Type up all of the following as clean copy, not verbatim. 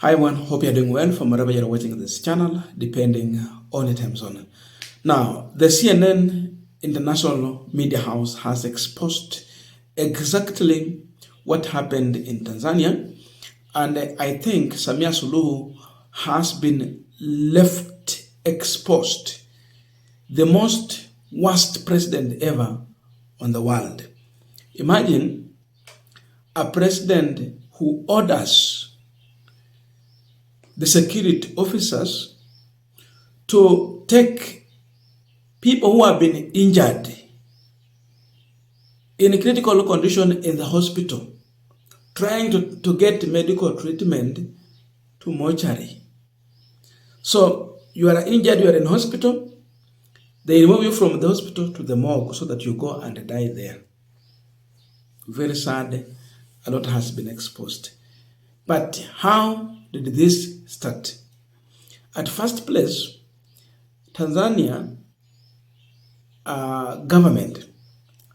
Hi everyone, hope you're doing well from wherever you're watching this channel, depending on the time zone. Now, the CNN International Media House has exposed exactly what happened in Tanzania, and I think Samia Suluhu has been left exposed, the most worst president ever on the world. Imagine a president who orders the security officers to take people who have been injured in critical condition in the hospital, trying to get medical treatment to mortuary. So you are injured, you are in hospital, they remove you from the hospital to the morgue so that you go and die there. Very sad, a lot has been exposed. But how did this start? At first place, Tanzania government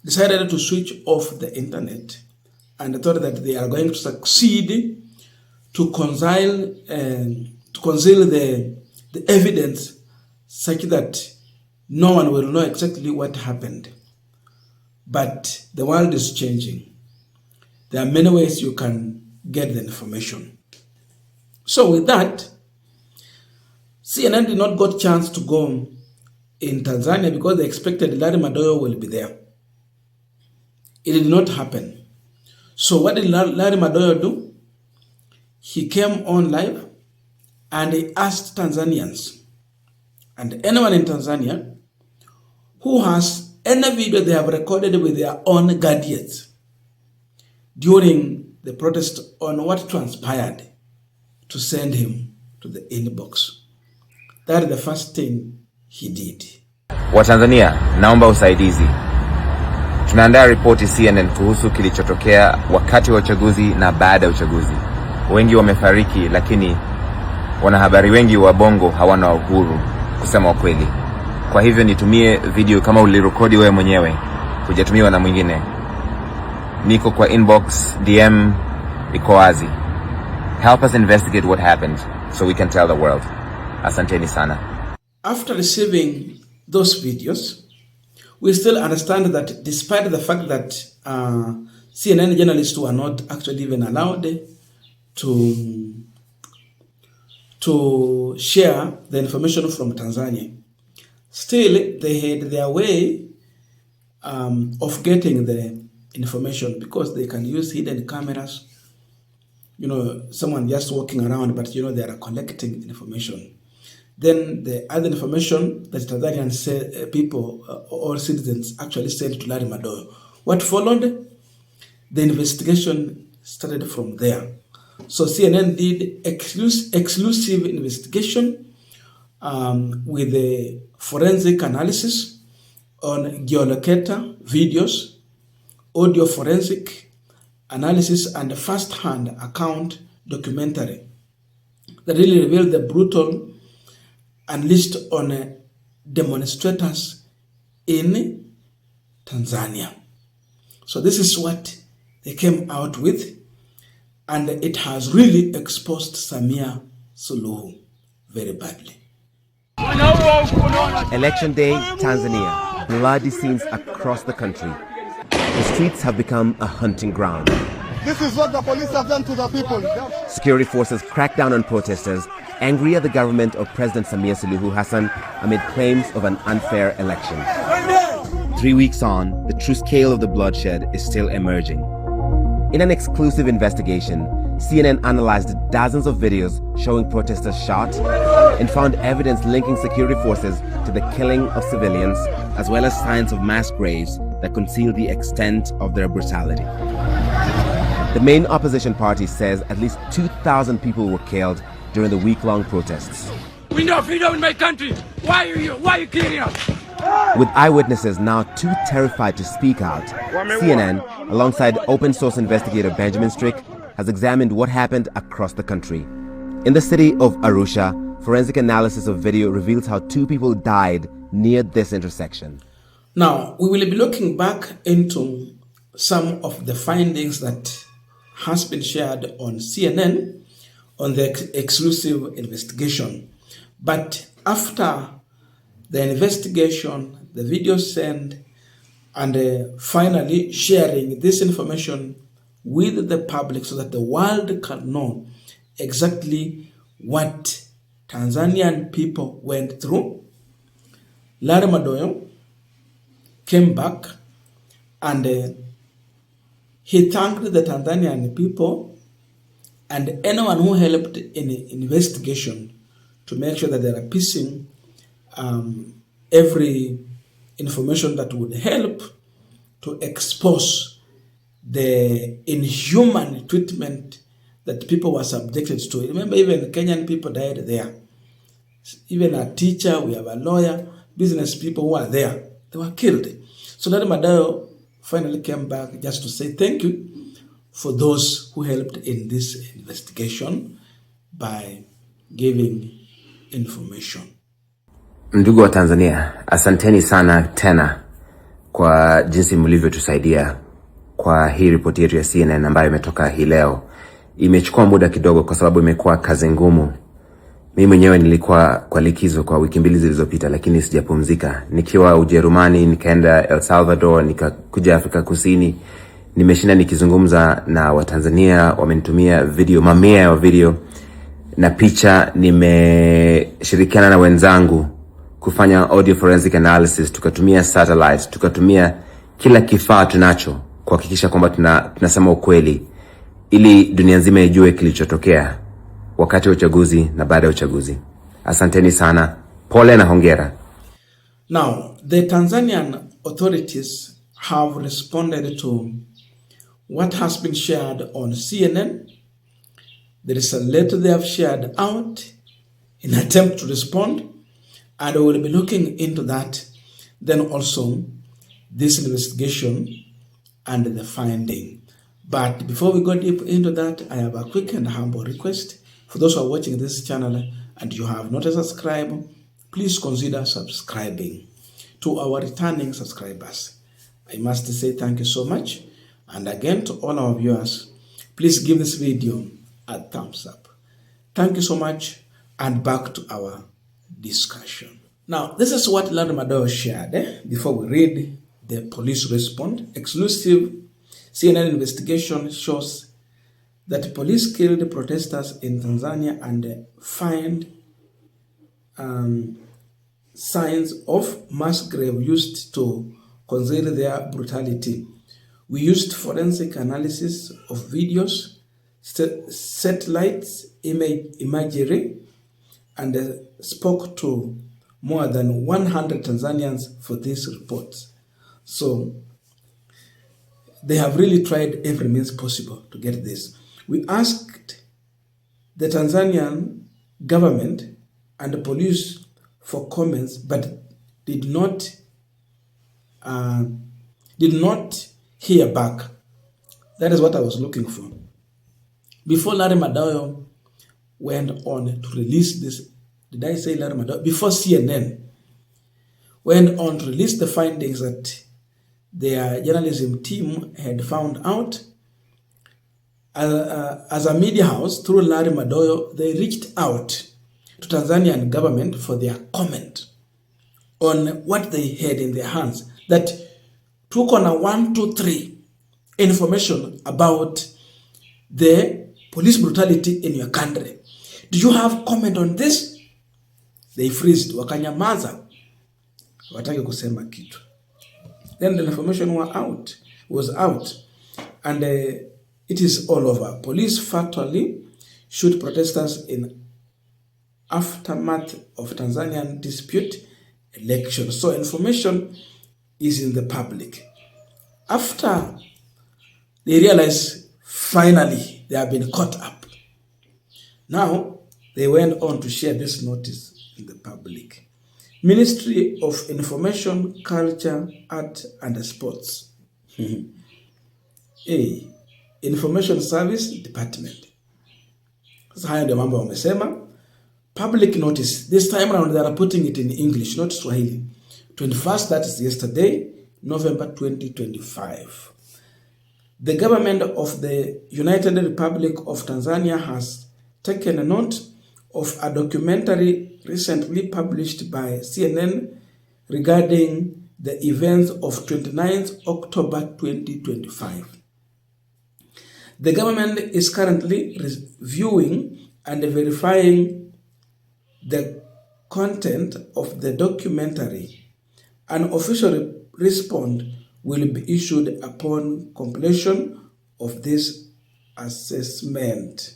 decided to switch off the internet and thought that they are going to succeed to conceal the evidence such that no one will know exactly what happened. But the world is changing. There are many ways you can get the information. So with that, CNN did not get chance to go in Tanzania because they expected Larry Madowo will be there. It did not happen. So what did Larry Madowo do? He came on live and he asked Tanzanians and anyone in Tanzania who has any video they have recorded with their own gadgets during the protest on what transpired to send him to the inbox. That is the first thing he did. Watanzania, naomba usaidizi. Tunaandaa ripoti CNN kuhusu kilichotokea wakati wa uchaguzi na baada ya uchaguzi. Wengi wamefariki, lakini wanahabari wengi wa Bongo hawana uhuru kusema ukweli. Kwa hivyo nitumie video kama ulirekodi wewe mwenyewe, hujatumiwa na mwingine. Niko kwa inbox, DM iko wazi. Help us investigate what happened so we can tell the world. Asanteni sana. After receiving those videos, we still understand that despite the fact that CNN journalists were not actually even allowed to share the information from Tanzania, still they had their way of getting the information because they can use hidden cameras. You know, someone just walking around, but you know they are collecting information. Then the other information that Tanzanian people or citizens actually sent to Larry Madowo. What followed? The investigation started from there. So CNN did exclusive investigation with the forensic analysis on geolocator videos, audio forensic analysis, and first-hand account documentary that really revealed the brutal unleashed on demonstrators in Tanzania. So this is what they came out with, and it has really exposed Samia Suluhu very badly. Election day, Tanzania. Bloody scenes across the country. The streets have become a hunting ground. This is what the police have done to the people. Security forces crack down on protesters, angry at the government of President Samia Suluhu Hassan amid claims of an unfair election. 3 weeks on, the true scale of the bloodshed is still emerging. In an exclusive investigation, CNN analyzed dozens of videos showing protesters shot and found evidence linking security forces to the killing of civilians, as well as signs of mass graves that conceal the extent of their brutality. The main opposition party says at least 2,000 people were killed during the week-long protests. We know freedom in my country. Why are you killing us? With eyewitnesses now too terrified to speak out, CNN, alongside open-source investigator Benjamin Strick, has examined what happened across the country. In the city of Arusha, forensic analysis of video reveals how 2 people died near this intersection. Now, we will be looking back into some of the findings that has been shared on CNN on the exclusive investigation. But after the investigation, the video sent, and finally sharing this information with the public so that the world can know exactly what Tanzanian people went through, Larry Madowo came back and he thanked the Tanzanian people and anyone who helped in the investigation to make sure that they are piecing every information that would help to expose the inhuman treatment that people were subjected to. Remember, even Kenyan people died there. Even a teacher, we have a lawyer, business people who are there, they were killed. So that Madowo finally came back just to say thank you for those who helped in this investigation by giving information. Ndugu wa Tanzania, asanteni sana tena kwa jinsi mlivyotusaidia kwa hii ripoti yetu ya CNN ambayo imetoka hii leo. Imechukua muda kidogo kwa sababu imekuwa kazi ngumu. Mimi mwenyewe nilikuwa kwa likizo kwa wiki 2 zilizopita, lakini sijapumzika. Nikiwa Ujerumani, nikaenda El Salvador, nikakuja Afrika Kusini. Nimeshinda nikizungumza na Watanzania, wamenitumia video, mamia ya video na picha. Nimeshirikiana na wenzangu kufanya audio forensic analysis, tukatumia satellites, tukatumia kila kifaa tunacho kuhakikisha kwamba tunasema ukweli ili dunia nzima ijue kilichotokea wakati wa uchaguzi na baada ya uchaguzi. Asanteni sana. Pole na hongera. Now, the Tanzanian authorities have responded to what has been shared on CNN. There is a letter they have shared out in an attempt to respond, and we will be looking into that. Then also this investigation and the finding. But before we go deep into that, I have a quick and humble request. For those who are watching this channel and you have not subscribed, please consider subscribing. To our returning subscribers, I must say thank you so much. And again, to all our viewers, please give this video a thumbs up. Thank you so much, and back to our discussion. Now, this is what Larry Madowo shared before we read the police response. Exclusive CNN investigation shows that police killed protesters in Tanzania and find signs of mass grave used to conceal their brutality. We used forensic analysis of videos, satellites, imagery, and spoke to more than 100 Tanzanians for these reports. So they have really tried every means possible to get this. We asked the Tanzanian government and the police for comments, but did not hear back. That is what I was looking for. Before Larry Madowo went on to release this, did I say Larry Madowo? Before CNN went on to release the findings that their journalism team had found out, as a media house, through Larry Madowo, they reached out to Tanzanian government for their comment on what they had in their hands that took on a 1, 2, 3 information about the police brutality in your country. Do you have comment on this? They freezed, wakanyamaza, wataki kusema kitu. Then the information was out, and it is all over. Police fatally shoot protesters in aftermath of Tanzanian dispute election. So information is in the public. After they realize finally they have been caught up, now they went on to share this notice in the public. Ministry of Information, Culture, Art and Sports. Information Service Department. Sasa haya ndio mambo wamesema. Public notice. This time around they are putting it in English, not Swahili. 21st, that is yesterday, November 2025. The government of the United Republic of Tanzania has taken note of a documentary recently published by CNN regarding the events of 29th October 2025. The government is currently reviewing and verifying the content of the documentary. An official response will be issued upon completion of this assessment.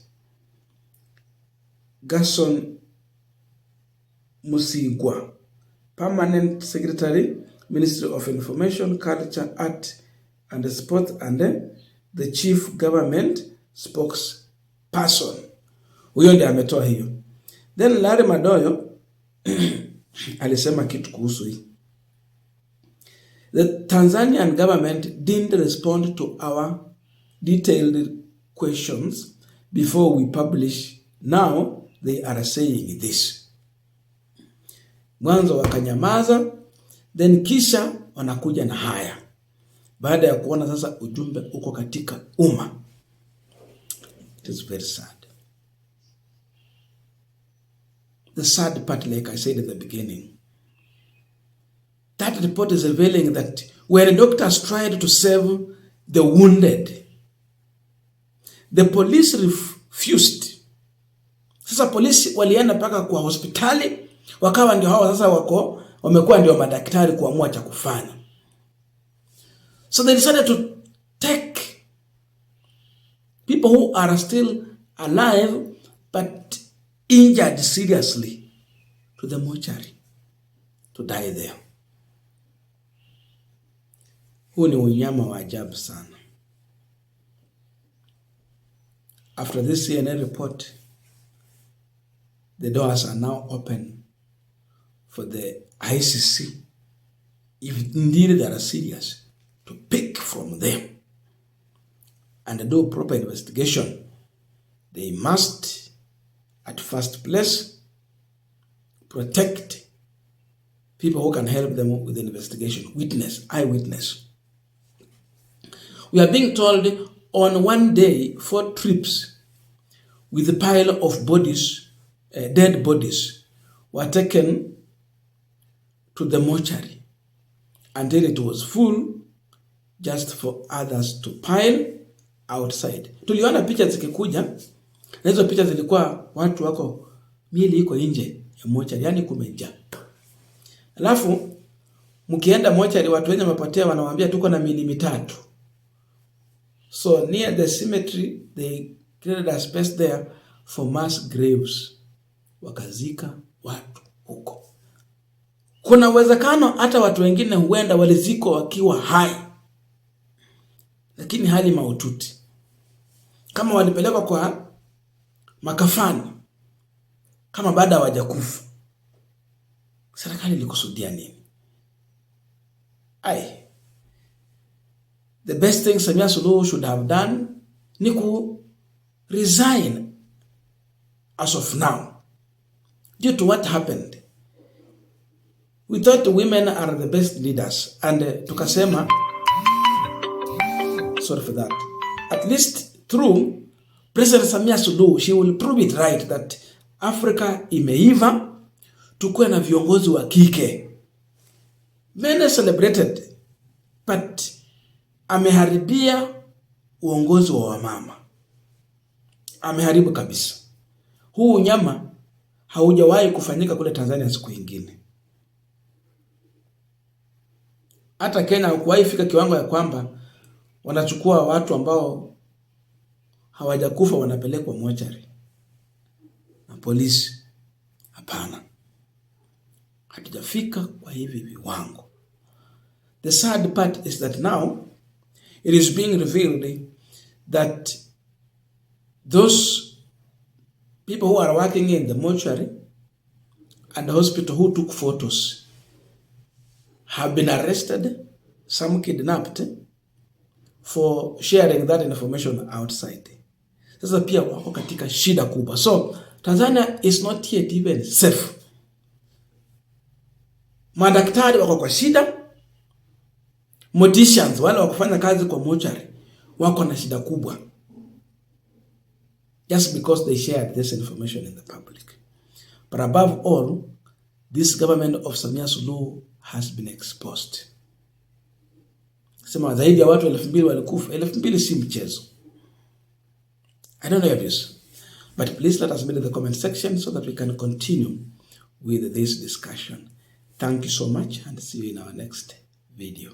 Gerson Musigwa, Permanent Secretary, Ministry of Information, Culture, Art and Sport, and the Chief Government Spokesperson. Huyo ndiye ametoa hiyo. Then Larry Madowo alisema kitu kuhusu hii. The Tanzanian government didn't respond to our detailed questions before we publish. Now they are saying this. Mwanzo wakanyamaza, then kisha wanakuja na haya. Baada ya kuona sasa ujumbe uko katika umma. It is very sad. The sad part, like I said at the beginning, that report is revealing that when doctors tried to save the wounded, the police refused. Sasa polisi walienda paka kwa hospitali, wakawa ndio hao sasa wamekuwa ndio madaktari kuamua cha kufanya. So they decided to take people who are still alive but injured seriously to the mortuary to die there. Huu ni unyama wa ajabu sana. After this CNN report, the doors are now open for the ICC, if indeed they are serious, to pick from them and do proper investigation. They must, at first place, protect people who can help them with the investigation. Eyewitness. We are being told on one day 4 trips with a pile of bodies, dead bodies, were taken to the mortuary until it was full, just for others to pile outside. Tuliona picha zikikuja, na hizo picha zilikuwa watu wako miili iko nje ya mortuary, yani kumejaa. Alafu mkienda mortuary, watu wenye mapatia wanawaambia tuko na miili 3. So near the cemetery they created a space there for mass graves. Wakazika watu huko. Kuna uwezekano hata watu wengine huenda walizikwa wakiwa hai, lakini hali mahututi. Kama walipelekwa kwa makafani, kama baada hawajakufa. Serikali ilikusudia nini? The best thing Samia Suluhu should have done ni ku resign as of now, due to what happened. We thought women are the best leaders, and tukasema, sorry for that, at least through President Samia Suluhu, she will prove it right that Africa imeiva, tukuwe na viongozi wa kike. Many celebrated, but ameharibia uongozi wa wamama. Ameharibu kabisa. Huu nyama haujawahi kufanyika kule Tanzania siku nyingine. Hata Kenya hakuwahi fika kiwango ya kwamba wanachukua watu ambao hawajakufa wanapelekwa mortuary na polisi. Hapana. Hatujafika kwa hivi viwango. The sad part is that now it is being revealed that those people who are working in the mortuary and the hospital who took photos have been arrested, some kidnapped, for sharing that information outside. Sasa pia wako katika shida kubwa. So Tanzania is not yet even safe. Madaktari wako kwa shida. Morticians, wale wakufanya kazi kwa mortuary, wako na shida kubwa. just because they shared this information in the public. But above all, this government of Samia Suluhu has been exposed. Sema zaidi ya watu 2,000 walikufa. 2,000 si mchezo. I don't know your views. But please let us know in the comment section so that we can continue with this discussion. Thank you so much and see you in our next video.